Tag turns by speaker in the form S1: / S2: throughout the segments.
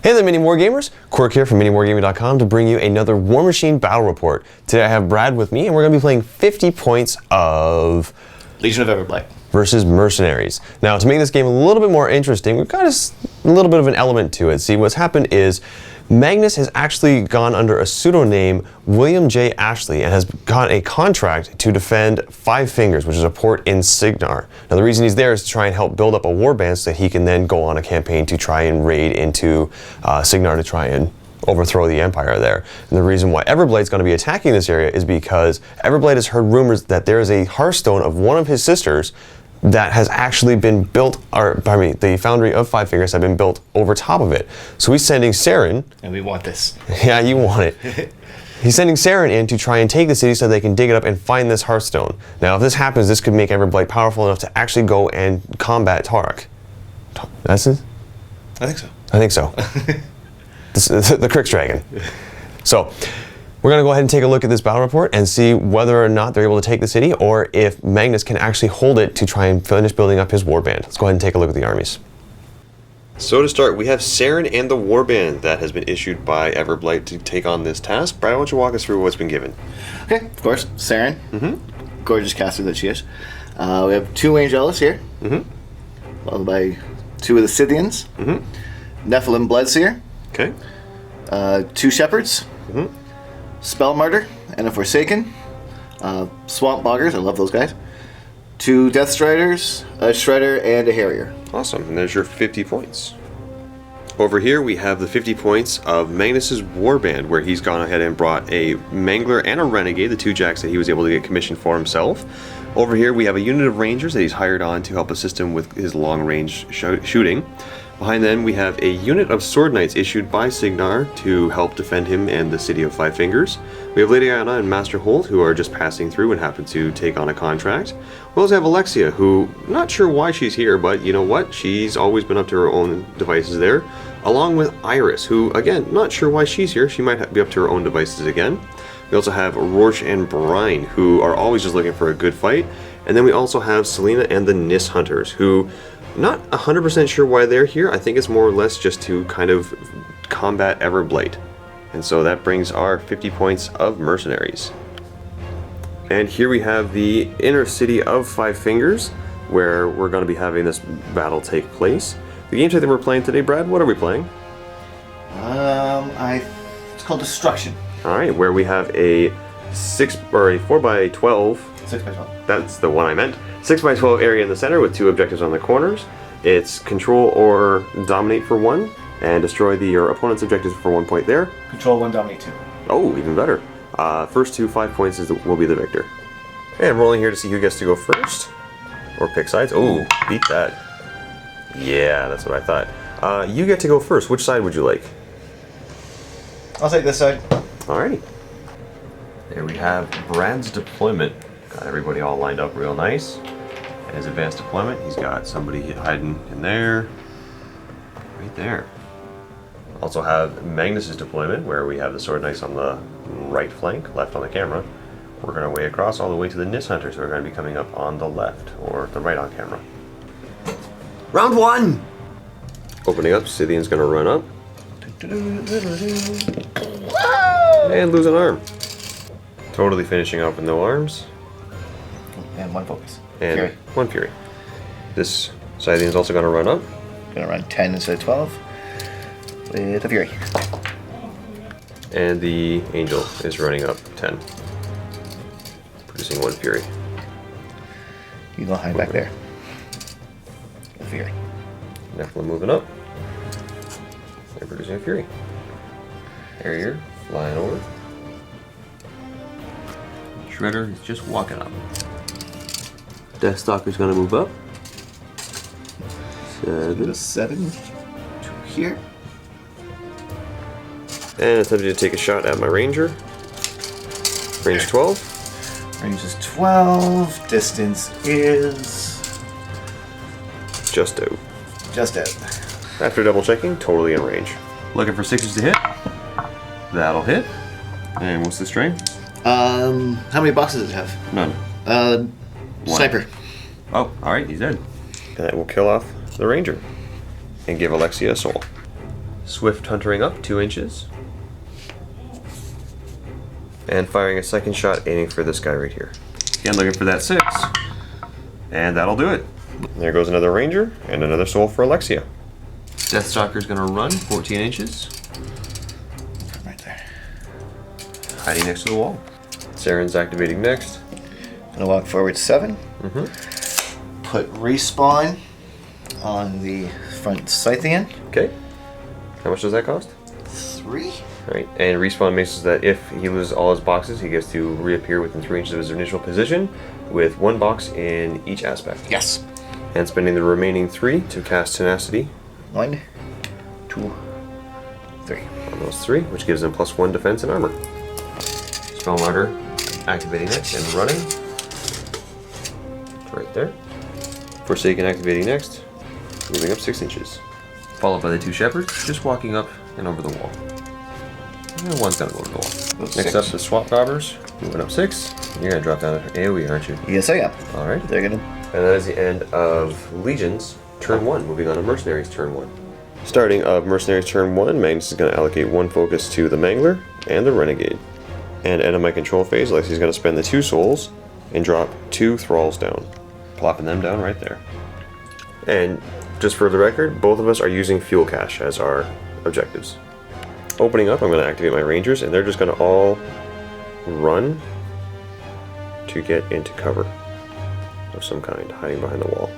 S1: Hey there, MiniWarGamers! Quirk here from MiniWarGaming.com to bring you another Warmachine battle report. Today I have Brad with me, and we're going to be playing 50 points of
S2: Legion of Everblight
S1: versus Mercenaries. Now, to make this game a little bit more interesting, we've got a little bit of an element to it. See, what's happened is Magnus has actually gone under a pseudonym William J. Ashley and has got a contract to defend Five Fingers, which is a port in Cygnar. Now, the reason he's there is to try and help build up a warband so that he can then go on a campaign to try and raid into Cygnar to try and overthrow the Empire there. And the reason why Everblight's going to be attacking this area is because Everblight has heard rumors that there is a hearthstone of one of his sisters that has actually been built, or pardon me, the foundry of Five Fingers have been built over top of it. So he's sending Searyn.
S2: And we want this.
S1: Yeah, you want it. He's sending Searyn in to try and take the city so they can dig it up and find this hearthstone. Now, if this happens, this could make Everblight powerful enough to actually go and combat Tarek. That's it?
S2: I think so.
S1: I think so. The Crix Dragon. So, we're going to go ahead and take a look at this battle report and see whether or not they're able to take the city, or if Magnus can actually hold it to try and finish building up his warband. Let's go ahead and take a look at the armies. So to start, we have Searyn and the warband that has been issued by Everblight to take on this task. Brad, why don't you walk us through what's been given?
S2: Okay, of course. Searyn. Gorgeous caster that she is. We have two Angelus here. Followed by two of the Scythians. Nephilim Bloodseer.
S1: Okay.
S2: Two Shepherds. Spell Martyr and a Forsaken. Swamp Boggers, I love those guys. Two Death Striders, a Shredder, and a Harrier.
S1: Awesome, and there's your 50 points. Over here we have the 50 points of Magnus's warband, where he's gone ahead and brought a Mangler and a Renegade, the two jacks that he was able to get commissioned for himself. Over here we have a unit of Rangers that he's hired on to help assist him with his long-range shooting. Behind them, we have a unit of Sword Knights issued by Cygnar to help defend him and the city of Five Fingers. We have Lady Anna and Master Holt, who are just passing through and happen to take on a contract. We also have Alexia, who, not sure why she's here, but you know what? She's always been up to her own devices there. Along with Iris, who, again, not sure why she's here. She might be up to her own devices again. We also have Rorsch and Brine, who are always just looking for a good fight. And then we also have Selena and the Nis Hunters, who, not 100% sure why they're here. I think it's more or less just to kind of combat Everblight. And so that brings our 50 points of Mercenaries. And here we have the inner city of Five Fingers, where we're going to be having this battle take place. The game type that we're playing today, Brad, what are we playing?
S2: It's called Destruction.
S1: Alright, where we have a 4x12.
S2: 6x12.
S1: That's the one I meant. 6x12 area in the center with two objectives on the corners. It's control or dominate for 1, and destroy your opponent's objectives for 1 point there.
S2: Control 1, dominate 2.
S1: Oh, even better. First to 5 points will be the victor. Okay, I'm rolling here to see who gets to go first. Or pick sides. Oh, beat that. Yeah, that's what I thought. You get to go first. Which side would you like?
S2: I'll take this side.
S1: Alrighty. There we have Brad's deployment. Got everybody all lined up real nice. And his advanced deployment, he's got somebody hiding in there. Right there. Also have Magnus's deployment, where we have the Sword Knights on the right flank, left on the camera. Working our way across all the way to the Nis Hunters, who are going to be coming up on the left, or the right on camera. Round 1! Opening up, Scythian's going to run up. And lose an arm. Totally finishing off with no arms.
S2: And 1 focus.
S1: And
S2: Fury.
S1: 1 Fury. This Scythian's also going to run up.
S2: Gonna run 10 instead of 12 with a Fury.
S1: And the Angel is running up 10. Producing 1 Fury.
S2: You go hide back there. A Fury.
S1: Nephilim moving up. They're producing a Fury. Harrier flying over. Shredder is just walking up. Deathstalker's gonna move up.
S2: 7 to here.
S1: And attempting to take a shot at my Ranger. Range 12.
S2: Range is 12. Distance is
S1: Just out.
S2: just out.
S1: After double checking, totally in range. Looking for 6s to hit. That'll hit. And what's the strain?
S2: How many boxes does it have?
S1: None.
S2: Sniper.
S1: Oh, alright, he's dead. And that will kill off the Ranger. And give Alexia a soul. Swift huntering up 2 inches. And firing a second shot, aiming for this guy right here. Again, looking for that 6. And that'll do it. There goes another ranger, and another soul for Alexia. Deathstalker's gonna run 14 inches.
S2: Right there.
S1: Hiding next to the wall. Searyn's activating next.
S2: Gonna walk forward 7.
S1: Mm-hmm.
S2: Put respawn on the front Scythian.
S1: Okay. How much does that cost?
S2: 3.
S1: Alright, and respawn makes it that if he loses all his boxes, he gets to reappear within 3 inches of his initial position with 1 box in each aspect.
S2: Yes.
S1: And spending the remaining 3 to cast Tenacity
S2: 1, 2, 3.
S1: on those 3, which gives him +1 defense and armor. Spell Martyr activating next and running. Right there. Forsaken activating next, moving up 6 inches. Followed by the 2 shepherds, just walking up and over the wall. And one's gonna go to the wall. Next up, the swap gobbers, moving up 6. You're gonna drop down AoE, aren't you?
S2: Yes, I am.
S1: Alright.
S2: They're gonna.
S1: And that is the end of Legion's turn 1, moving on to Mercenary's turn 1. Starting of Mercenary's turn 1, Magnus is going to allocate 1 focus to the Mangler and the Renegade. And end of my control phase, Alexi's going to spend the 2 souls and drop 2 thralls down. Plopping them down right there. And just for the record, both of us are using fuel cache as our objectives. Opening up, I'm going to activate my rangers, and they're just going to all run to get into cover of some kind, hiding behind the wall.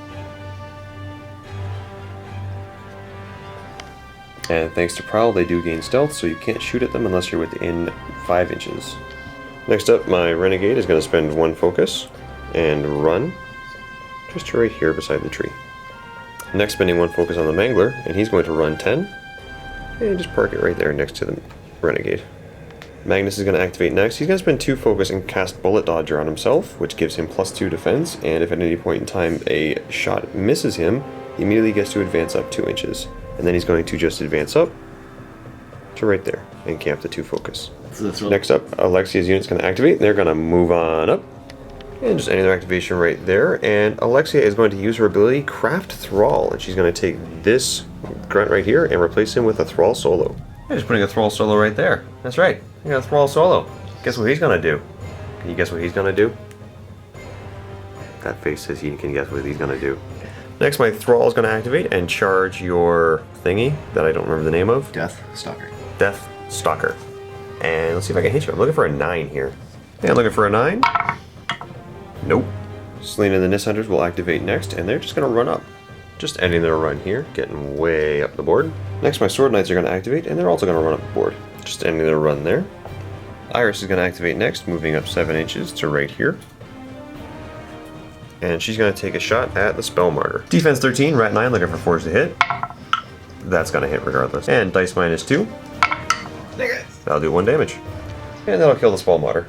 S1: And thanks to Prowl, they do gain stealth, so you can't shoot at them unless you're within 5 inches. Next up, my Renegade is going to spend 1 focus and run just right here beside the tree. Next, spending 1 focus on the Mangler, and he's going to run 10 and just park it right there next to the Renegade. Magnus is going to activate next. He's going to spend 2 focus and cast Bullet Dodger on himself, which gives him +2 defense, and if at any point in time a shot misses him, he immediately gets to advance up 2 inches. And then he's going to just advance up to right there and camp the 2 focus.
S2: So
S1: next up, Alexia's unit's going to activate, and they're going to move on up. And just ending their activation right there. And Alexia is going to use her ability, Craft Thrall, and she's going to take this grunt right here and replace him with a Thrall solo. I'm just putting a Thrall solo right there. That's right. I got a Thrall solo. Guess what he's going to do? Can you guess what he's going to do? That face says he can guess what he's going to do. Next, my Thrall is going to activate and charge your thingy that I don't remember the name of.
S2: Death Stalker.
S1: Death Stalker. And let's see if I can hit you. I'm looking for a 9 here. Yeah, looking for a 9. Nope. Selena and the Nist Hunters will activate next, and they're just going to run up. Just ending their run here, getting way up the board. Next, my Sword Knights are going to activate, and they're also going to run up the board. Just ending their run there. Iris is going to activate next, moving up 7 inches to right here. And she's going to take a shot at the Spell Martyr. Defense 13, Rat 9, looking for 4s to hit. That's going to hit regardless. And dice -2. That'll do 1 damage. And that'll kill the Spell Martyr.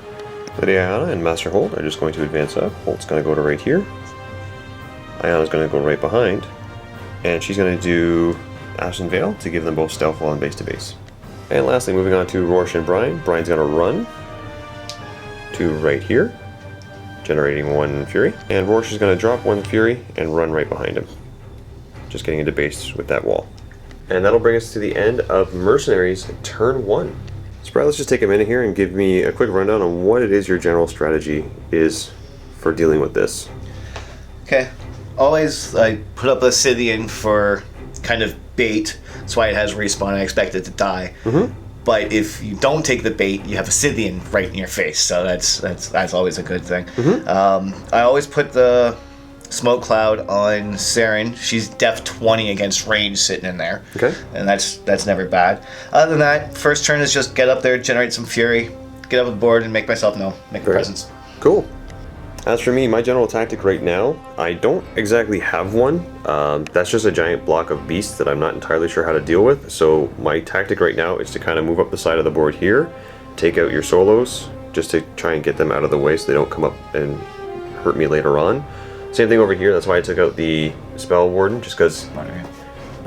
S1: Lydia Ayana and Master Holt are just going to advance up. Holt's going to go to right here. Ayana's going to go right behind. And she's going to do Ashen Veil to give them both stealth while on base to base. And lastly, moving on to Rorsch and Brian. Brian's going to run to right here, generating 1 Fury. And Rorsch is going to drop 1 Fury and run right behind him. Just getting into base with that wall. And that'll bring us to the end of Mercenary's turn 1. So Brad, let's just take a minute here and give me a quick rundown on what it is your general strategy is for dealing with this.
S2: Okay. Always I put up a Scythian for kind of bait. That's why it has respawn. I expect it to die. Mm-hmm. But if you don't take the bait, you have a Scythian right in your face. So that's always a good thing. Mm-hmm. I always put the Smoke Cloud on Searyn. She's def 20 against range sitting in there. Okay. And that's never bad. Other than that, first turn is just get up there, generate some fury, get up the board, and make myself known. Make a presence.
S1: Cool. As for me, my general tactic right now, I don't exactly have one. That's just a giant block of beasts that I'm not entirely sure how to deal with. So my tactic right now is to kind of move up the side of the board here, take out your solos, just to try and get them out of the way so they don't come up and hurt me later on. Same thing over here. That's why I took out the Spell Warden, just because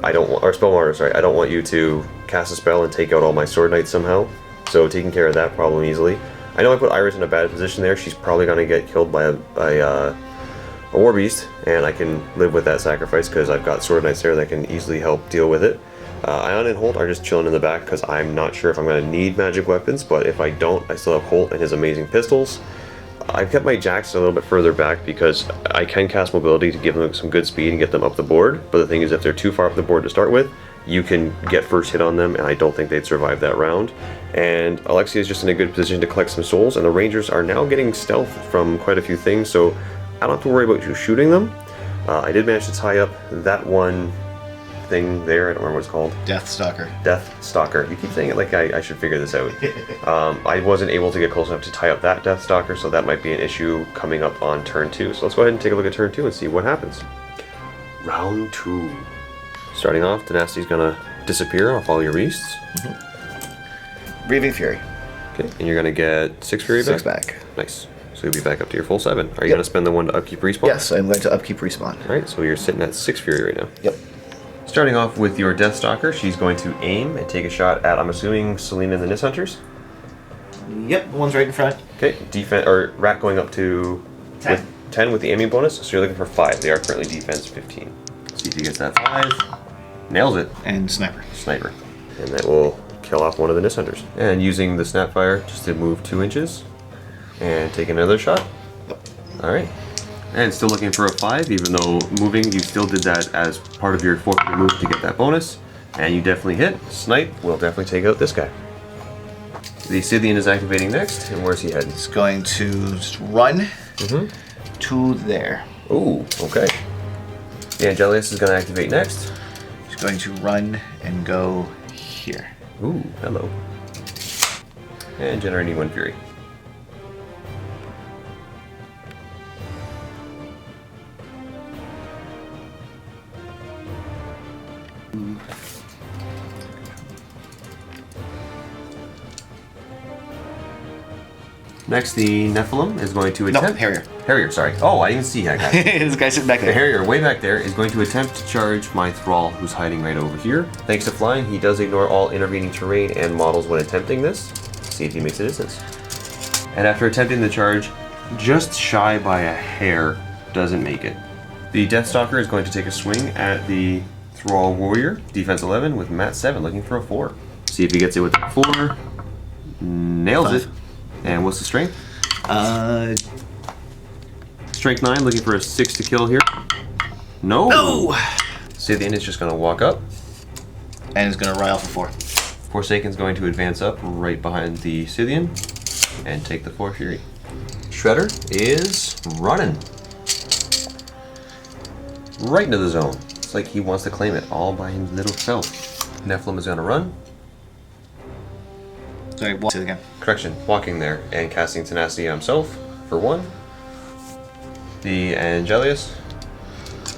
S1: I don't want, or Spell Martyr, sorry, I don't want you to cast a spell and take out all my Sword Knights somehow. So taking care of that problem easily. I know I put Iris in a bad position there. She's probably going to get killed by a War Beast, and I can live with that sacrifice because I've got Sword Knights there that can easily help deal with it. Ion and Holt are just chilling in the back because I'm not sure if I'm going to need magic weapons, but if I don't, I still have Holt and his amazing pistols. I've kept my jacks a little bit further back because I can cast mobility to give them some good speed and get them up the board, but the thing is if they're too far up the board to start with, you can get first hit on them, and I don't think they'd survive that round. And Alexia is just in a good position to collect some souls, and the Rangers are now getting stealth from quite a few things, so I don't have to worry about you shooting them. I did manage to tie up that one thing there. I don't remember what it's called.
S2: Death Stalker.
S1: Death Stalker. You keep saying it like I should figure this out. I wasn't able to get close enough to tie up that Death Stalker, so that might be an issue coming up on turn 2. So let's go ahead and take a look at turn 2 and see what happens. Round 2. Starting off, Tenacity's gonna disappear off all your beasts.
S2: Breathing Fury.
S1: Okay, and you're gonna get 6 Fury back?
S2: 6 back.
S1: Nice. So you'll be back up to your full 7. Are you gonna spend the 1 to upkeep respawn?
S2: Yes, I'm going to upkeep respawn.
S1: Alright, so you're sitting at 6 Fury right now.
S2: Yep.
S1: Starting off with your Death Stalker, she's going to aim and take a shot at, I'm assuming, Selena and the Nis Hunters?
S2: Yep, the one's right in front.
S1: Okay, defense, or Rat going up to
S2: 10.
S1: With 10 with the aiming bonus, so you're looking for 5. They are currently defense 15. See if he gets that 5. Nails it.
S2: And Sniper.
S1: Sniper. And that will kill off one of the Nis Hunters. And using the Snapfire just to move 2 inches and take another shot.
S2: Yep.
S1: Alright. And still looking for a 5, even though moving, you still did that as part of your forfeit move to get that bonus. And you definitely hit. Snipe will definitely take out this guy. The Scythian is activating next, and where's he heading?
S2: He's going to just run to there.
S1: Ooh, okay. The Angelius is going to activate next.
S2: He's going to run and go here.
S1: Ooh, hello. And generating 1 Fury. Next, the Nephilim is going to attempt...
S2: No, Harrier.
S1: Harrier, sorry. Oh, I didn't see that guy.
S2: This guy sitting back
S1: The
S2: there.
S1: Harrier, way back there, is going to attempt to charge my Thrall, who's hiding right over here. Thanks to flying, he does ignore all intervening terrain and models when attempting this. See if he makes a distance. And after attempting the charge, just shy by a hair, doesn't make it. The Deathstalker is going to take a swing at the Thrall Warrior, defense 11, with Mat 7, looking for a 4. See if he gets it with a 4. Nails
S2: 5.
S1: it. And what's the strength? Strength 9, looking for a 6 to kill here. No!
S2: No!
S1: Scythian is just going to walk up.
S2: And he's going to run off a 4.
S1: Forsaken's going to advance up right behind the Scythian and take the 4 Fury. Shredder is running. Right into the zone. It's like he wants to claim it all by his little self. Nephilim is going to run.
S2: Sorry, walk it again.
S1: Correction, walking there and casting Tenacity on himself for 1. The Angelius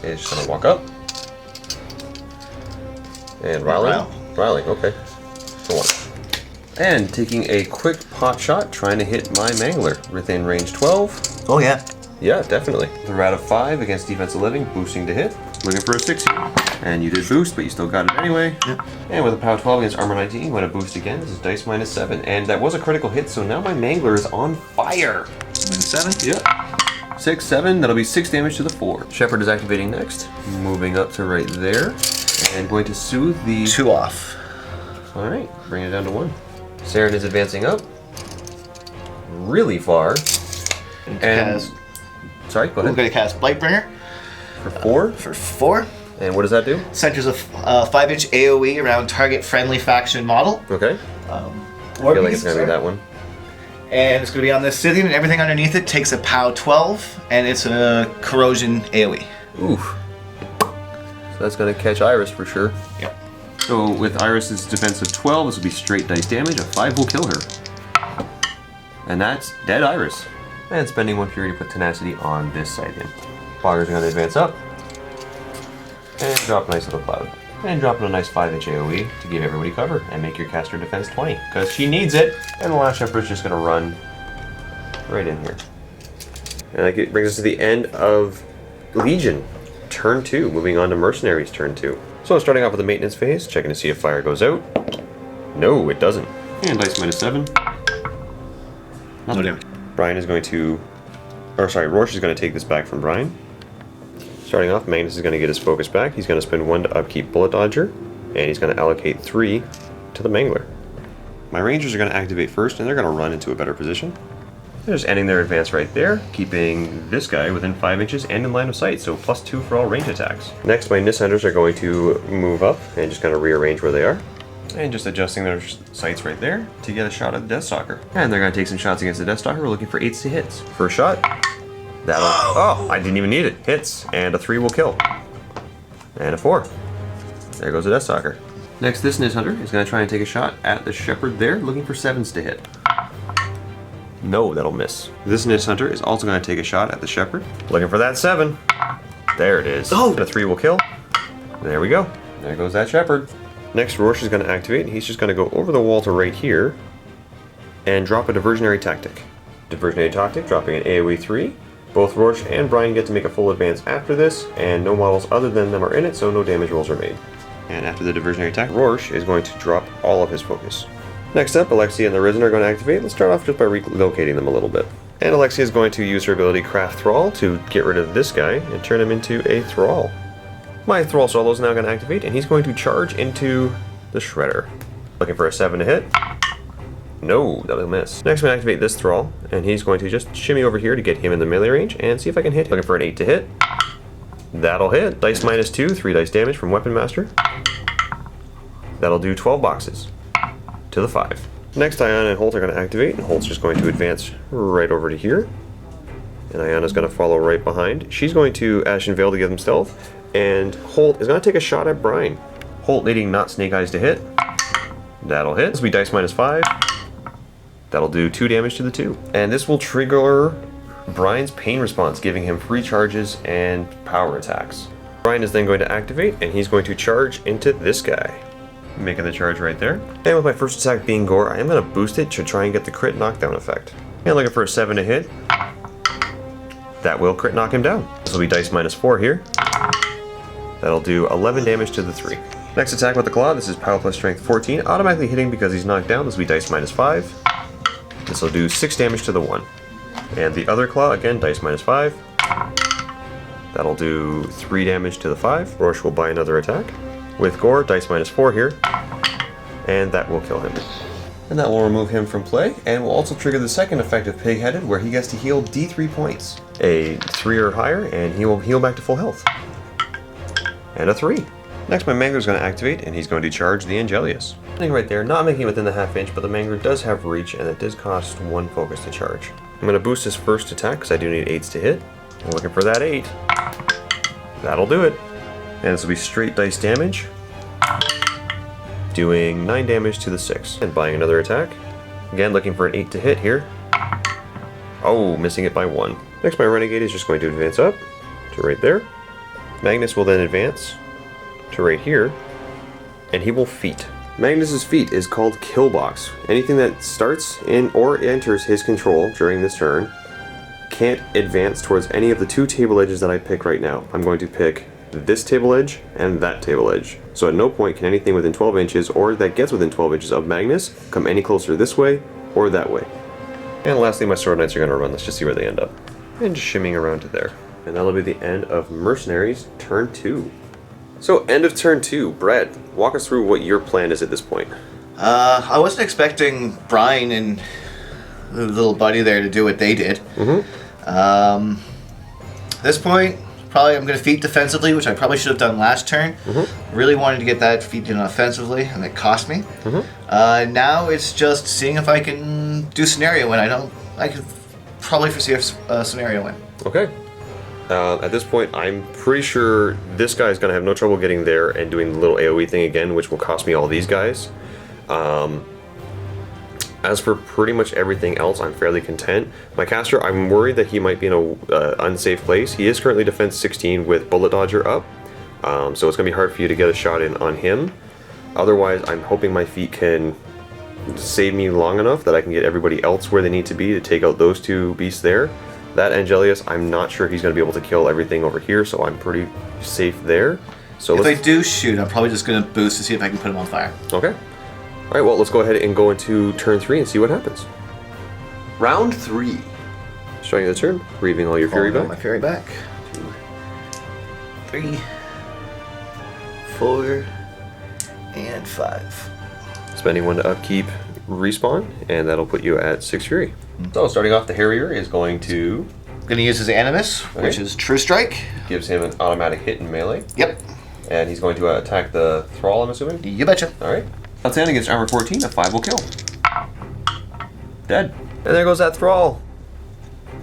S1: is just going to walk up. And Riling, okay. For 1. And taking a quick pot shot, trying to hit my Mangler within range 12.
S2: Oh, yeah.
S1: Yeah, definitely. The Rat of 5 against defense 11, boosting to hit. Looking for a 6 here. And you did boost, but you still got it anyway.
S2: Yep.
S1: And with a power 12 against armor 19, when a boost again, this is dice minus 7. And that was a critical hit, so now my Mangler is on fire.
S2: Minus 7?
S1: Yep. 6, 7, that'll be 6 damage to the 4. Shepherd is activating next. Moving up to right there. And going to soothe the...
S2: 2 off.
S1: Alright, bring it down to 1. Searyn is advancing up. Really far. And... Sorry, go ahead.
S2: We're going to cast Blightbringer.
S1: For 4?
S2: For 4.
S1: And what does that do?
S2: Centers a 5-inch AoE around target friendly faction model.
S1: Okay. I feel like it's going to be that one.
S2: And it's going to be on the Scythian, and everything underneath it takes a POW 12, and it's a corrosion AoE.
S1: Oof. So that's going to catch Iris for sure.
S2: Yep.
S1: So with Iris's defense of 12, this will be straight dice damage. A 5 will kill her. And that's dead Iris. And spending 1 Fury to put Tenacity on this side in. Boggers are going to advance up. And drop a nice little cloud. And drop in a nice 5-inch AoE to give everybody cover and make your caster defense 20. Because she needs it. And the last Shepherd's just going to run right in here. And that brings us to the end of Legion. Turn 2. Moving on to Mercenaries turn 2. So starting off with the maintenance phase, checking to see if fire goes out. No, it doesn't. And dice minus 7.
S2: No damage.
S1: Brian is going to... Or sorry, Rorsch is going to take this back from Brian. Starting off, Magnus is going to get his focus back. He's going to spend 1 to upkeep Bullet Dodger and he's going to allocate 3 to the Mangler. My Rangers are going to activate first, and they're going to run into a better position. They're just ending their advance right there, keeping this guy within 5 inches and in line of sight, so +2 for all range attacks. Next, my Nis Hunters are going to move up and just kind of rearrange where they are. And just adjusting their sights right there to get a shot at the Deathstalker. And they're going to take some shots against the Deathstalker. We're looking for 8s to hits. First shot. That'll... Oh, I didn't even need it. Hits. And a 3 will kill. And a 4. There goes the Deathstalker. Next, this Nis Hunter is going to try and take a shot at the Shepherd there, looking for 7s to hit. No, that'll miss. This Nis Hunter is also going to take a shot at the Shepherd, looking for that 7. There it is. Oh! And a 3 will kill. There we go. There goes that Shepherd. Next, Rorsch is going to activate, and he's just going to go over the wall to right here and drop a Diversionary Tactic. Diversionary Tactic, dropping an AoE 3. Both Rorsch and Brian get to make a full advance after this, and no models other than them are in it, so no damage rolls are made. And after the Diversionary Attack, Rorsch is going to drop all of his focus. Next up, Alexia and the Risen are going to activate. Let's start off just by relocating them a little bit. And Alexia is going to use her ability Craft Thrall to get rid of this guy and turn him into a Thrall. My Thrall Solo is now going to activate, and he's going to charge into the Shredder. Looking for a 7 to hit. No, that'll miss. Next, I'm going to activate this Thrall, and he's going to just shimmy over here to get him in the melee range and see if I can hit. Looking for an 8 to hit. That'll hit. Dice -2, 3 dice damage from Weapon Master. That'll do 12 boxes. To the 5. Next, Iana and Holt are going to activate, and Holt's just going to advance right over to here. And Iana's going to follow right behind. She's going to Ashen Veil to give them stealth, and Holt is going to take a shot at Brian. Holt needing not Snake Eyes to hit. That'll hit. This will be dice -5. That'll do 2 damage to the 2. And this will trigger Brian's pain response, giving him free charges and power attacks. Brian is then going to activate, and he's going to charge into this guy. Making the charge right there. And with my first attack being Gore, I am going to boost it to try and get the crit knockdown effect. And looking for a 7 to hit. That will crit knock him down. This will be dice -4 here. That'll do 11 damage to the 3. Next attack with the Claw, this is Power plus Strength 14, automatically hitting because he's knocked down. This will be dice -5. This will do 6 damage to the 1. And the other Claw, again, dice -5. That'll do 3 damage to the 5. Rorsch will buy another attack. With Gore, dice -4 here. And that will kill him. And that will remove him from play, and will also trigger the second effect of Pig-Headed, where he gets to heal D3 points. A 3 or higher, and he will heal back to full health. And a 3. Next, my Mangler is going to activate, and he's going to charge the Angelius. Sitting right there, not making it within the half inch, but the Mangler does have reach, and it does cost 1 focus to charge. I'm going to boost his first attack, because I do need 8s to hit. I'm looking for that 8. That'll do it. And this will be straight dice damage, doing 9 damage to the 6. And buying another attack. Again, looking for an 8 to hit here. Oh, missing it by 1. Next, my Renegade is just going to advance up to right there. Magnus will then advance to right here, and he will feat. Magnus's feat is called Killbox. Anything that starts in or enters his control during this turn can't advance towards any of the 2 table edges that I pick right now. I'm going to pick this table edge and that table edge. So at no point can anything within 12 inches or that gets within 12 inches of Magnus come any closer this way or that way. And lastly, my Sword Knights are going to run. Let's just see where they end up. And just shimmying around to there. And that'll be the end of Mercenaries turn 2. So end of turn 2. Brad, walk us through what your plan is at this point.
S2: I wasn't expecting Brian and the little buddy there to do what they did. At this point, probably I'm going to feat defensively, which I probably should have done last turn. Really wanted to get that feat in offensively, and it cost me. Now it's just seeing if I can do scenario win. I could probably foresee a scenario win.
S1: Okay. At this point, I'm pretty sure this guy's going to have no trouble getting there and doing the little AoE thing again, which will cost me all these guys. As for pretty much everything else, I'm fairly content. My caster, I'm worried that he might be in an unsafe place. He is currently defense 16 with Bullet Dodger up, so it's going to be hard for you to get a shot in on him. Otherwise, I'm hoping my feat can save me long enough that I can get everybody else where they need to be to take out those 2 beasts there. That Angelius, I'm not sure he's going to be able to kill everything over here, so I'm pretty safe there. So
S2: if I do shoot, I'm probably just going to boost to see if I can put him on fire.
S1: Okay. Alright, well, let's go ahead and go into turn 3 and see what happens. Round 3. Starting the turn, breathing all your fury back.
S2: My fury back. 2, 3, 4, And 5.
S1: Spending 1 to upkeep respawn, and that'll put you at 6 fury. So starting off, the Harrier is going to...
S2: Gonna use his Animus, which is True Strike.
S1: Gives him an automatic hit in melee.
S2: Yep.
S1: And he's going to attack the Thrall, I'm assuming?
S2: You betcha.
S1: Alright. Outstanding against armor 14, a 5 will kill. Dead. And there goes that Thrall.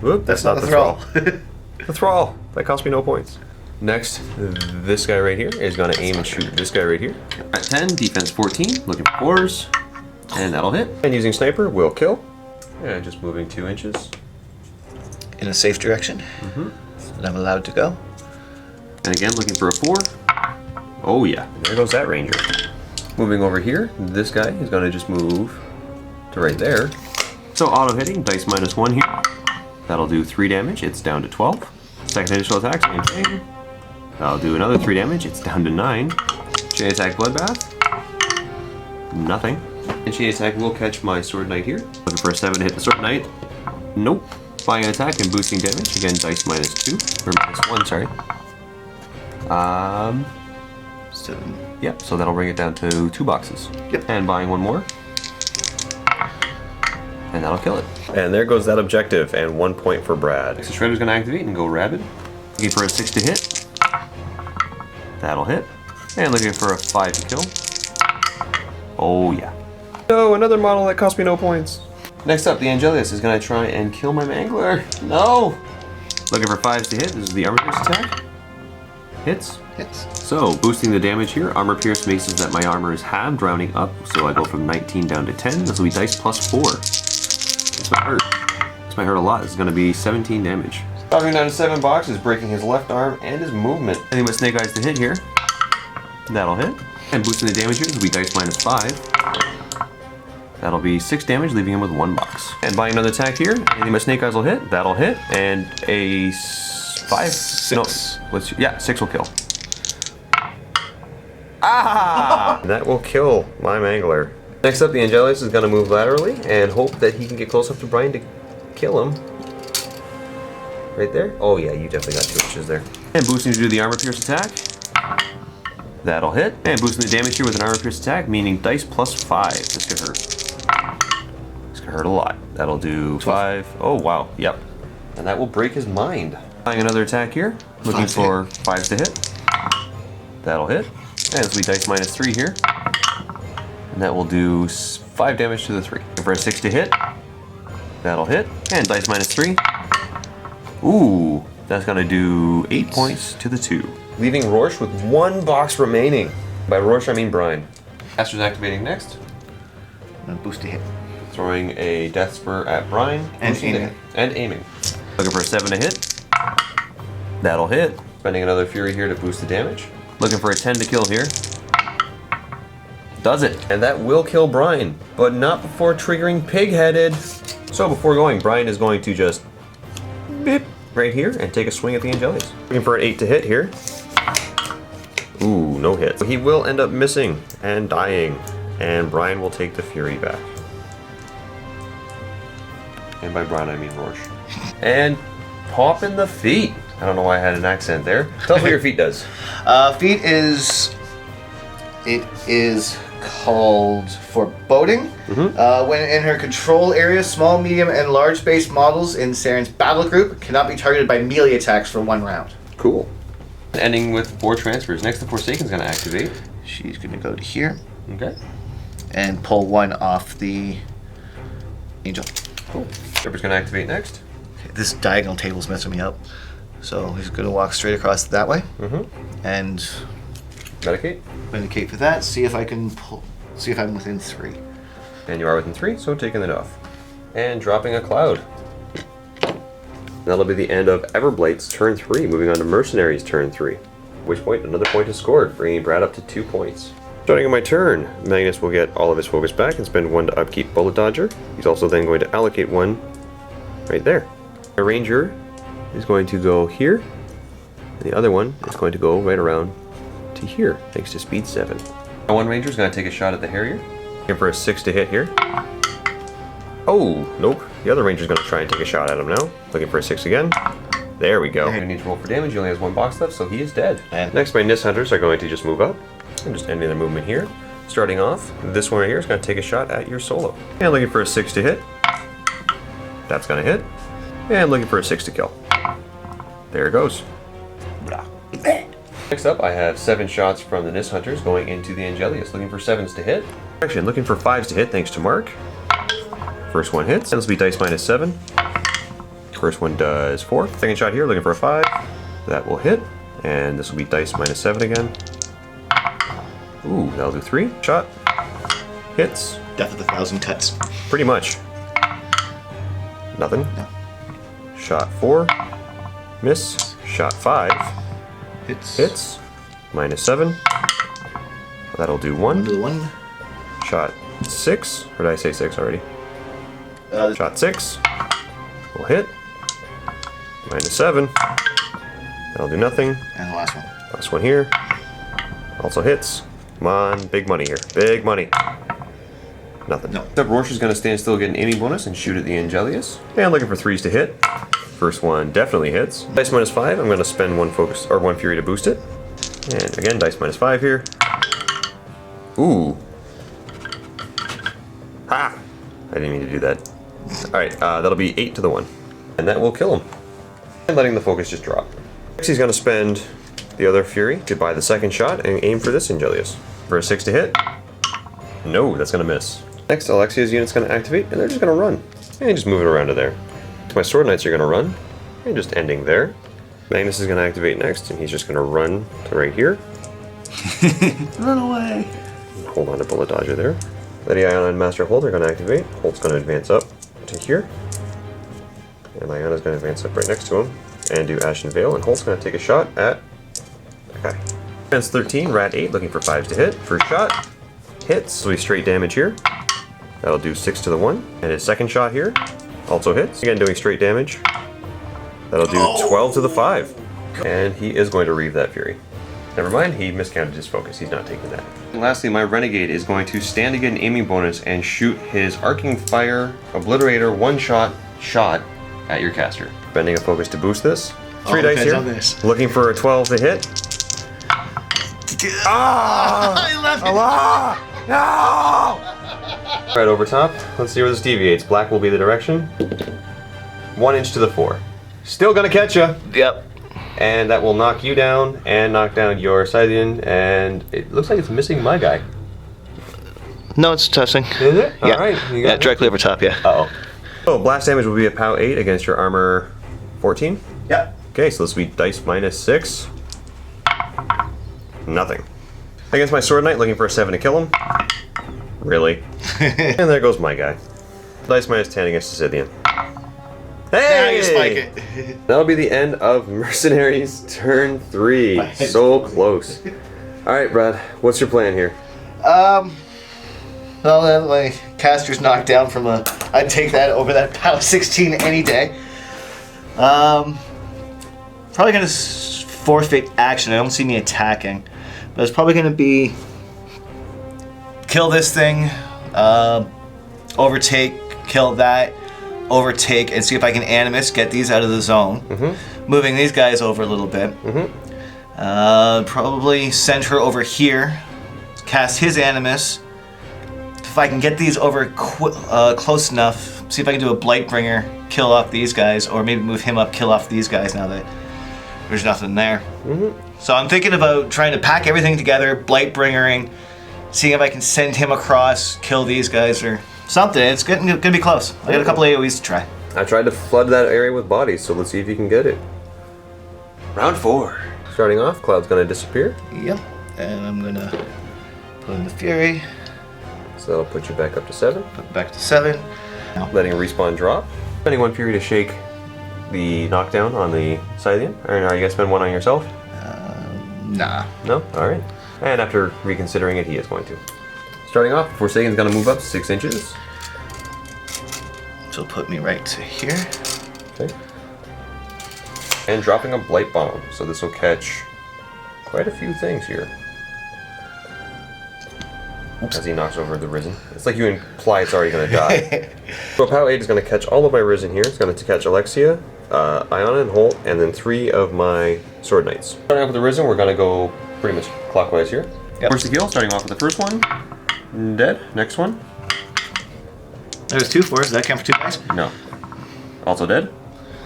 S1: Whoop, that's not the Thrall. The Thrall. That cost me no points. Next, this guy right here is going to aim and shoot this guy right here. At 10, defense 14, looking for 4s. And that'll hit. And using sniper will kill. And just moving 2 inches.
S2: In a safe direction. And I'm allowed to go.
S1: And again, looking for a 4. Oh yeah, and there goes that ranger. Moving over here, this guy is going to just move to right there. So auto hitting, dice -1 here. That'll do 3 damage, it's down to 12. Second initial attack, same thing. That'll do another 3 damage, it's down to 9. Chain attack bloodbath. Nothing. And chain attack will catch my sword knight here. Looking for a 7 to hit the sword knight. Nope. Buying an attack and boosting damage. Again, dice -2. Or -1, sorry. Yep, so that'll bring it down to 2 boxes.
S2: Yep.
S1: And buying 1 more. And that'll kill it. And there goes that objective, and 1 point for Brad. So Shredder's gonna activate and go rabid. Looking for a 6 to hit. That'll hit. And looking for a 5 to kill. Oh yeah. No, another model that cost me no points. Next up, the Angelius is gonna try and kill my Mangler. No! Looking for 5s to hit. This is the armor pierce attack. Hits.
S2: Hits.
S1: So, boosting the damage here, armor pierce makes it that my armor is halved, rounding up, so I go from 19 down to 10. This will be dice +4. This might hurt. This might hurt a lot. This is going to be 17 damage. Dropping down to 7 boxes, breaking his left arm and his movement. Anything with Snake Eyes to hit here. That'll hit. And boosting the damage here, this will be dice -5. That'll be 6 damage, leaving him with 1 box. And buying another attack here, anything with Snake Eyes will hit. That'll hit. And a 5?
S2: 6.
S1: No, 6 will kill. Ah! That will kill my Mangler. Next up, the Angelius is going to move laterally and hope that he can get close enough to Brian to kill him. Right there? Oh yeah, you definitely got 2 inches there. And boosting to do the armor pierce attack. That'll hit. And boosting the damage here with an armor pierce attack, meaning dice +5. This could hurt. This could hurt a lot. That'll do 5. Oh wow, yep. And that will break his mind. Buying another attack here. Looking for 5s to hit. That'll hit. And this will be dice -3 here. And that will do 5 damage to the 3. And for a 6 to hit. That'll hit. And dice -3. Ooh, that's going to do 8 points to the 2. Leaving Rorsch with 1 box remaining. By Rorsch, I mean Brian. Aster's activating next.
S2: And boost to hit.
S1: Throwing a Death Spur at Brian.
S2: And aiming.
S1: And aiming. Looking for a 7 to hit. That'll hit. Spending another Fury here to boost the damage. Looking for a 10 to kill here. Does it. And that will kill Brian, but not before triggering Pig-Headed. So before going, Brian is going to just beep right here and take a swing at the Angelius. Looking for an 8 to hit here. Ooh, no hit. He will end up missing and dying, and Brian will take the Fury back. And by Brian, I mean Rorsch. And pop in the feet. I don't know why I had an accent there. Tell us what your feat does.
S2: Feat is... It is called Foreboding. When in her control area, small, medium, and large base models in Searyn's battle group cannot be targeted by melee attacks for 1 round.
S1: Cool. Ending with 4 transfers. Next, the Forsaken's going to activate.
S2: She's going to go to here.
S1: Okay.
S2: And pull 1 off the Angel.
S1: Cool. Ripper's going to activate next.
S2: This diagonal table's messing me up. So he's going to walk straight across that way. And
S1: Medicate.
S2: Medicate for that. See if I can pull. See if I'm within 3.
S1: And you are within 3, so taking it off. And dropping a cloud. That'll be the end of Everblade's turn 3, moving on to Mercenary's turn 3. At which point, another point is scored, bringing Brad up to 2 points. Starting on my turn, Magnus will get all of his focus back and spend 1 to upkeep Bullet Dodger. He's also then going to allocate 1 right there. A Ranger is going to go here, and the other one is going to go right around to here, thanks to speed 7. One Ranger is going to take a shot at the Harrier. Looking for a 6 to hit here. Oh, nope. The other Ranger's going to try and take a shot at him now. Looking for a 6 again. There we go. He needs to roll for damage. He only has 1 box left, so he is dead. And next, my Nis Hunters are going to just move up. I'm just ending their movement here. Starting off, this one right here is going to take a shot at your solo. And looking for a 6 to hit. That's going to hit. And looking for a 6 to kill. There it goes. Next up, I have 7 shots from the Nis Hunters going into the Angelius, looking for 7s to hit. Actually, I'm looking for 5s to hit thanks to Mark. First one hits. This will be dice minus 7. First one does 4. Second shot here, looking for a 5. That will hit. And this will be dice minus 7 again. Ooh, that'll do 3. Shot. Hits.
S2: Death of 1,000 cuts.
S1: Pretty much. Nothing.
S2: No.
S1: Shot 4. Miss. Shot 5.
S2: Hits.
S1: Hits. Minus 7. That'll do 1.
S2: Do 1.
S1: Shot 6. Or did I say 6 already? Shot 6. Will hit. Minus 7. That'll do nothing.
S2: And the last one.
S1: Last one here. Also hits. Come on, big money here. Big money. Nothing.
S2: No.
S1: Except Rorsch is going to stand still, get an aiming bonus, and shoot at the Angelius. And looking for 3s to hit. First one definitely hits. Dice minus 5. I'm going to spend 1 focus or 1 fury to boost it. And again, dice minus 5 here. Ooh. Ha! I didn't mean to do that. Alright, that'll be 8 to the 1. And that will kill him. And letting the focus just drop. Next, he's going to spend the other fury to buy the second shot and aim for this Angelius. For a 6 to hit. No, that's going to miss. Next, Alexia's unit's going to activate, and they're just going to run. And just move it around to there. My Sword Knights are going to run, and just ending there. Magnus is going to activate next, and he's just going to run to right here.
S2: Run away.
S1: Hold on to Bullet Dodger there. Lady Iona and Master Holt are going to activate. Holt's going to advance up to here. And Iona's going to advance up right next to him and do Ashen Veil, and Holt's going to take a shot at that guy. Defense 13, Rat 8, looking for 5s to hit. First shot, hits, so he's straight damage here. That'll do 6 to the 1. And his second shot here also hits. Again, doing straight damage. That'll do 12 to the 5. And he is going to reave that fury. Never mind, he miscounted his focus. He's not taking that. And lastly, my Renegade is going to stand to get an aiming bonus and shoot his Arcing Fire Obliterator one-shot at your caster. Spending a focus to boost this. 3 dice here. Looking for a 12 to hit.
S2: I left it.
S1: No! Right over top. Let's see where this deviates. Black will be the direction. 1 inch to the 4. Still gonna catch you.
S2: Yep.
S1: And that will knock you down and knock down your Scythian, and it looks like it's missing my guy.
S2: No, it's touching.
S1: Is it?
S2: Yeah.
S1: Alright.
S2: Yeah, directly over top, yeah.
S1: Uh-oh. So, blast damage will be a POW 8 against your armor 14.
S2: Yep.
S1: Okay, so this will be dice minus 6. Nothing. Against my Sword Knight, looking for a 7 to kill him. Really? And there goes my guy. Dice minus 10 against the Scythian. Hey!
S2: Now you spike it.
S1: That'll be the end of Mercenaries turn 3. So close. Alright, Brad, what's your plan here?
S2: Well, my caster's knocked down from a... I'd take that over that POW 16 any day. Probably gonna forfeit action. I don't see me attacking. But it's probably gonna be... Kill this thing, overtake, kill that, overtake, and see if I can Animus, get these out of the zone. Moving these guys over a little bit. Probably send her over here, cast his Animus. If I can get these over close enough, see if I can do a Blightbringer, kill off these guys, or maybe move him up, kill off these guys now that there's nothing there. So I'm thinking about trying to pack everything together, Blightbringering, seeing if I can send him across, kill these guys, or something. It's gonna be close. I got a couple AoEs to try.
S1: I tried to flood that area with bodies, so let's see if you can get it. Round 4. Starting off, Cloud's gonna disappear.
S2: Yep. And I'm gonna put in the Fury.
S1: So that'll put you back up to 7.
S2: Put it back to 7.
S1: Letting a respawn drop. Spending 1 Fury to shake the knockdown on the Scythian. Or are you gonna spend 1 on yourself?
S2: Nah.
S1: No? Alright. And after reconsidering it, he is going to. Starting off, Forsaken's gonna move up 6 inches.
S2: So put me right to here.
S1: Okay. And dropping a Blight Bomb. So this will catch quite a few things here. Oops. As he knocks over the Risen. It's like you imply it's already gonna die. So POW 8 is gonna catch all of my Risen here. It's gonna catch Alexia, Iona and Holt, and then 3 of my Sword Knights. Starting off with the Risen, we're gonna go pretty much clockwise here.
S2: Yep.
S1: Force to kill, starting off with the first one. Dead. Next one.
S2: There's 2 4s. Does that count for 2 dice?
S1: No. Also dead.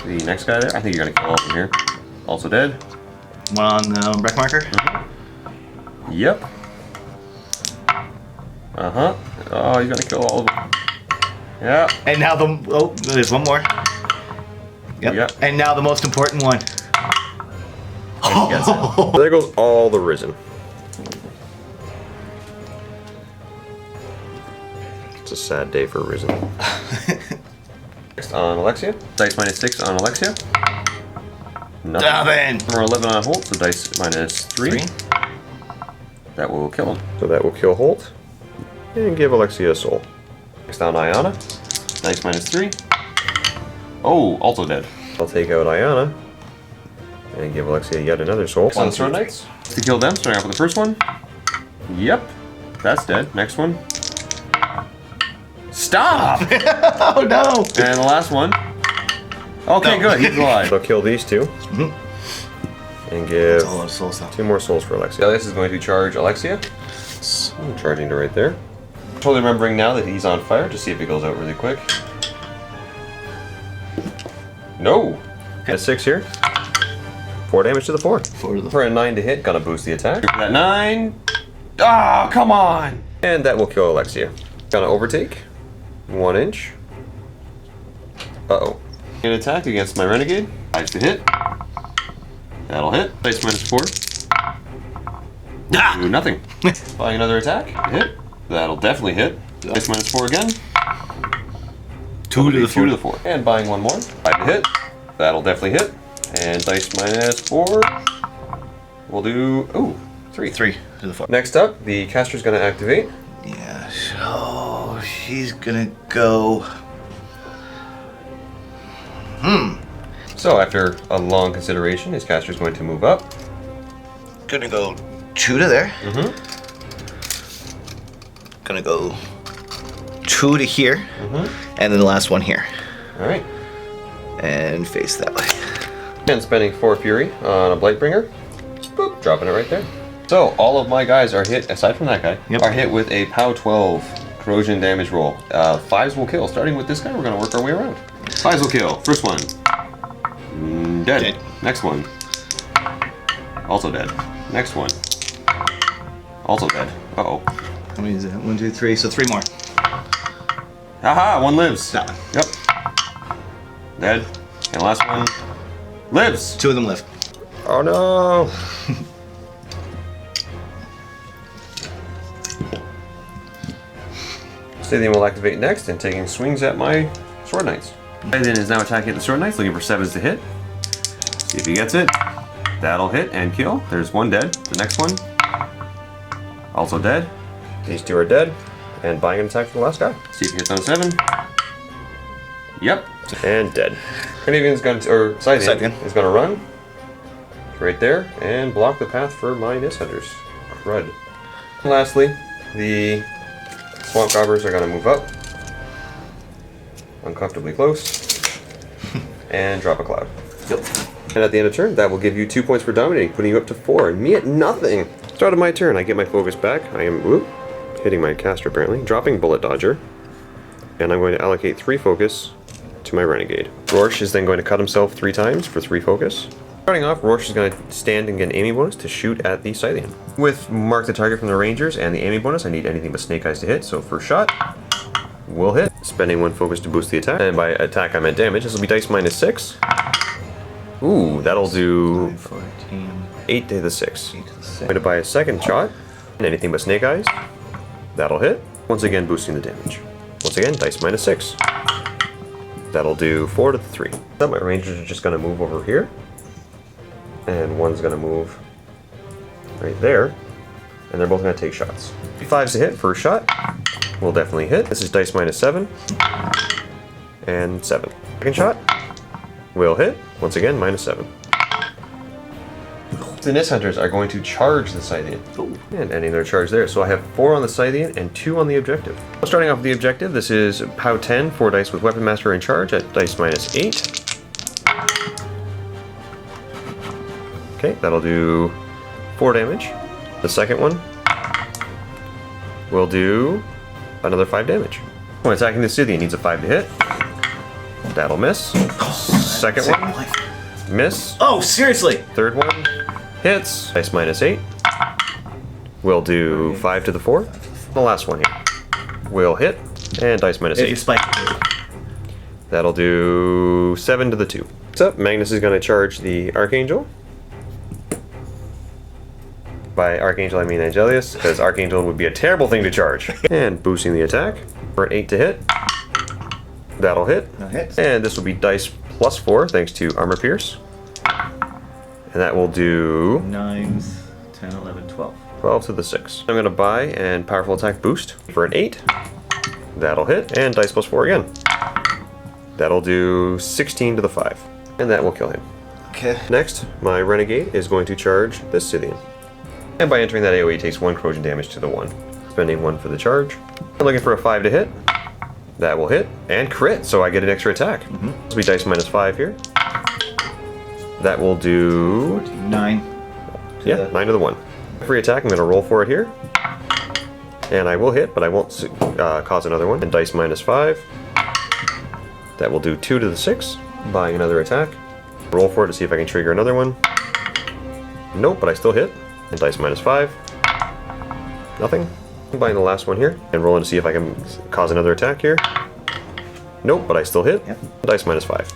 S1: The next guy there. I think you're gonna kill all of them here. Also dead.
S2: One on the wreck marker.
S1: Yep. Uh-huh. Oh, you're gonna kill all of them. Yeah.
S2: And now there's one more. Yep.
S1: Yep.
S2: And now the most important one.
S1: There goes all the Risen. It's a sad day for Risen. Next on Alexia. Dice -6 on Alexia.
S2: Nothing.
S1: Or 11 on Holt, so dice -3. That will kill him. So that will kill Holt. And give Alexia a soul. Next on Iana. Dice -3. Oh, also dead. I'll take out Iana. And give Alexia yet another soul. Next on the Sword Knights. To kill them, starting off with the first one. Yep. That's dead. Next one. Stop!
S2: Oh no!
S1: And the last one. Okay,
S2: No.
S1: good. He's alive. I'll kill these 2. And give
S2: That's a lot of soul stuff.
S1: 2 more souls for Alexia. This is going to charge Alexia. I'm charging to right there. Totally remembering now that he's on fire. Just see if it goes out really quick. No! At 6 here. 4 damage to the 4.
S2: 4 to the
S1: For a 9 to hit, gonna boost the attack. For that 9. Ah, oh, come on! And that will kill Alexia. Gonna overtake. 1 inch. Uh-oh. An attack against my Renegade. 5 to hit. That'll hit. Dice -4.
S2: Ah!
S1: Do nothing. Buying another attack. Hit. That'll definitely hit. Dice -4 again.
S2: 2 to the 4.
S1: 2 to the 4. And buying one more. 5 to hit. That'll definitely hit. And dice -4. We'll do... Ooh, 3.
S2: 3 to the 4.
S1: Next up, the caster's going to activate.
S2: Yeah, so she's gonna go.
S1: So after a long consideration, his caster's going to move up.
S2: Gonna go 2 to there. Gonna go 2 to here. And then the last one here.
S1: Alright.
S2: And face that way.
S1: And spending 4 Fury on a Blightbringer. Boop, dropping it right there. So all of my guys are hit, aside from that guy, are hit with a POW 12 corrosion damage roll. 5s will kill. Starting with this guy, we're going to work our way around. 5s will kill. First one. Dead. Next one. Also dead. Next one. Also dead. Uh-oh.
S2: How many is that? 1, 2, 3. So 3 more.
S1: Haha, 1 lives.
S2: That one.
S1: Yep. Dead. And last one lives.
S2: 2 of them live.
S1: Oh no. Scythian will activate next and taking swings at my Sword Knights. Scythian is now attacking the Sword Knights, looking for 7s to hit. See if he gets it. That'll hit and kill. There's 1 dead. The next one. Also dead. These 2 are dead. And buying an attack for the last guy. See if he hits on 7. Yep. And dead. Carnelian's going to, or Scythian is going to run. Right there. And block the path for my Nist Hunters. Crud. And lastly, the Swamp Gobbers are going to move up. Uncomfortably close. And drop a cloud.
S2: Yep.
S1: And at the end of turn, that will give you 2 points for dominating, putting you up to 4, and me at nothing. Start of my turn, I get my focus back. I am hitting my caster apparently, dropping Bullet Dodger, and I'm going to allocate 3 focus to my Renegade. Rorsch is then going to cut himself 3 times for 3 focus. Starting off, Rorsch is going to stand and get an aiming bonus to shoot at the Scythian. With mark the target from the Rangers and the aiming bonus, I need anything but Snake Eyes to hit, so first shot will hit, spending 1 focus to boost the attack. And by attack, I meant damage. This will be dice -6. Ooh, that'll do
S2: 14.
S1: 8 to the 6.
S2: 8 to the 6.
S1: I'm going to buy a second shot, and anything but Snake Eyes. That'll hit, once again boosting the damage. Once again, dice -6. That'll do 4 to the 3. So my Rangers are just going to move over here. And one's going to move right there. And they're both going to take shots. 5's to hit, first shot. Will definitely hit. This is dice -7. And 7. Second shot. Will hit. Once again, -7. The Nist Hunters are going to charge the Scythian. And ending their charge there. So I have 4 on the Scythian and 2 on the objective. Starting off with the objective, this is POW 10, 4 dice with Weapon Master in charge at dice -8. Okay, that'll do 4 damage. The second one will do another 5 damage. When attacking the Scythian, needs a 5 to hit. That'll miss. Second one, miss.
S2: Oh, seriously?
S1: Third one, hits. Dice -8. We'll do 5 to the 4. The last one here will hit, and dice -8. That'll do 7 to the 2. What's up? Magnus is going to charge the Archangel. By Archangel, I mean Angelius, because Archangel would be a terrible thing to charge. And boosting the attack for an 8 to hit. That'll hit. And this will be dice +4 thanks to Armor Pierce. And that will do
S3: 9, 10, 11, 12.
S1: 12 to the 6. I'm going to buy and powerful attack boost for an 8. That'll hit, and dice +4 again. That'll do 16 to the 5. And that will kill him.
S2: Okay.
S1: Next, my Renegade is going to charge this Scythian. And by entering that AoE, it takes 1 corrosion damage to the 1. Spending 1 for the charge. I'm looking for a 5 to hit. That will hit, and crit, so I get an extra attack. This will be dice -5 here. That will do...
S3: 9.
S1: 9 to the 1. Free attack, I'm going to roll for it here. And I will hit, but I won't cause another one. And dice -5. That will do 2 to the 6. Buying another attack. Roll for it to see if I can trigger another one. Nope, but I still hit. And dice -5. Nothing. I'm buying the last one here. And rolling to see if I can cause another attack here. Nope, but I still hit.
S3: Yep.
S1: Dice -5.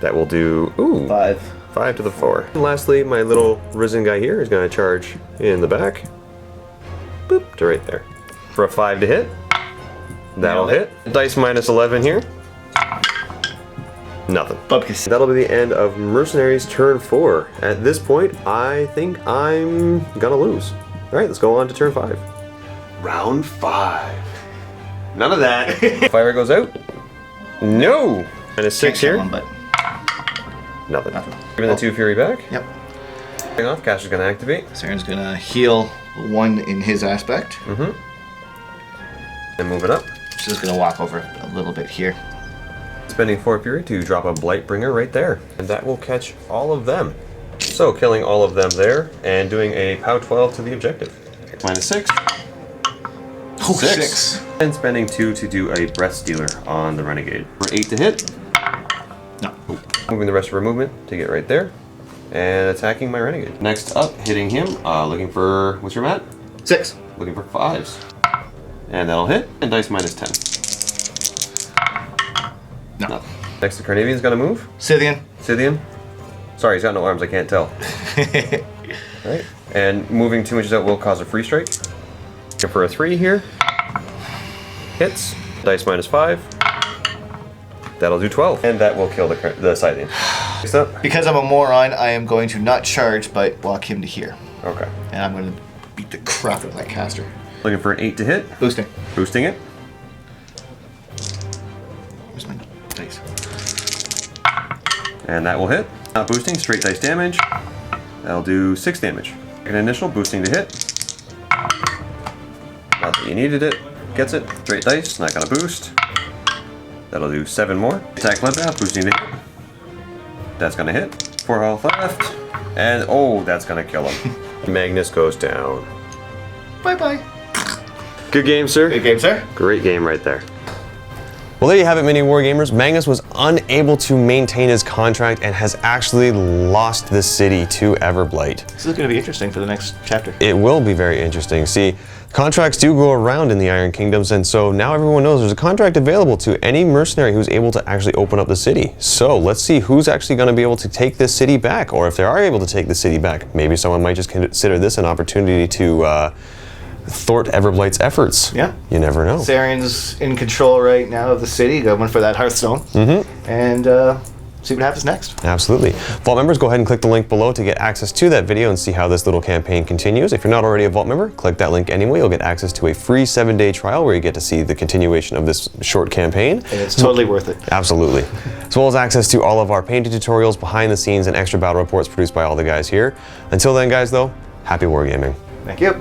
S1: That will do... Ooh. 5 to the 4. And lastly, my little risen guy here is going to charge in the back. Boop, to right there. For a 5 to hit. That'll hit. Dice -11 here. Nothing.
S2: Bubkus.
S1: That'll be the end of Mercenary's turn 4. At this point, I think I'm gonna lose. Alright, let's go on to turn 5. Round 5. None of that. Fire goes out. No! -6 here. Nothing. Giving the 2 Fury back.
S2: Yep.
S1: Hang off, Cash is gonna activate.
S2: Searyn's gonna heal 1 in his aspect.
S1: And move it up.
S2: Just gonna walk over a little bit here.
S1: Spending 4 Fury to drop a Blightbringer right there. And that will catch all of them. So, killing all of them there, and doing a POW 12 to the objective. -6.
S2: Oh, 6.
S1: And spending 2 to do a Breath Stealer on the Renegade. For 8 to hit.
S2: No.
S1: Moving the rest of her movement to get right there. And attacking my Renegade. Next up, hitting him, looking for, what's your mat?
S2: 6.
S1: Looking for 5s. And that'll hit, and dice -10.
S2: No.
S1: Nothing. Next, the Carnavian's gonna move.
S2: Scythian.
S1: Scythian. Sorry, he's got no arms, I can't tell. Right. And moving 2 inches out will cause a free strike. Looking for a 3 here. Hits. Dice -5. That'll do 12. And that will kill the Scythian. Next up.
S2: Because I'm a moron, I am going to not charge, but walk him to here.
S1: Okay.
S2: And I'm going to beat the crap out of that caster.
S1: Looking for an 8 to hit.
S2: Boosting.
S1: Boosting it.
S2: Where's my dice?
S1: And that will hit. Not boosting, straight dice damage. That'll do 6 damage. An initial, boosting to hit. Not that you needed it. Gets it. Straight dice, not gonna boost. That'll do 7 more. Attack bloodbath, boosting to hit. That's gonna hit. 4 health left. And oh, that's gonna kill him. Magnus goes down.
S2: Bye-bye.
S1: Good game, sir.
S2: Good game, sir.
S1: Great game right there. Well, there you have it, MiniWarGamers. Magnus was unable to maintain his contract and has actually lost the city to Everblight.
S2: This is going to be interesting for the next chapter.
S1: It will be very interesting. See, contracts do go around in the Iron Kingdoms, and so now everyone knows there's a contract available to any mercenary who's able to actually open up the city. So let's see who's actually going to be able to take this city back, or if they are able to take the city back. Maybe someone might just consider this an opportunity to thwart Everblight's efforts.
S2: Yeah.
S1: You never know.
S2: Searyn's in control right now of the city, going for that Hearthstone. And see what happens next.
S1: Absolutely. Vault members, go ahead and click the link below to get access to that video and see how this little campaign continues. If you're not already a Vault member, click that link anyway. You'll get access to a free 7-day trial where you get to see the continuation of this short campaign.
S2: And it's totally worth it.
S1: Absolutely. As well as access to all of our painting tutorials, behind the scenes, and extra battle reports produced by all the guys here. Until then, guys, though, happy wargaming.
S2: Thank you.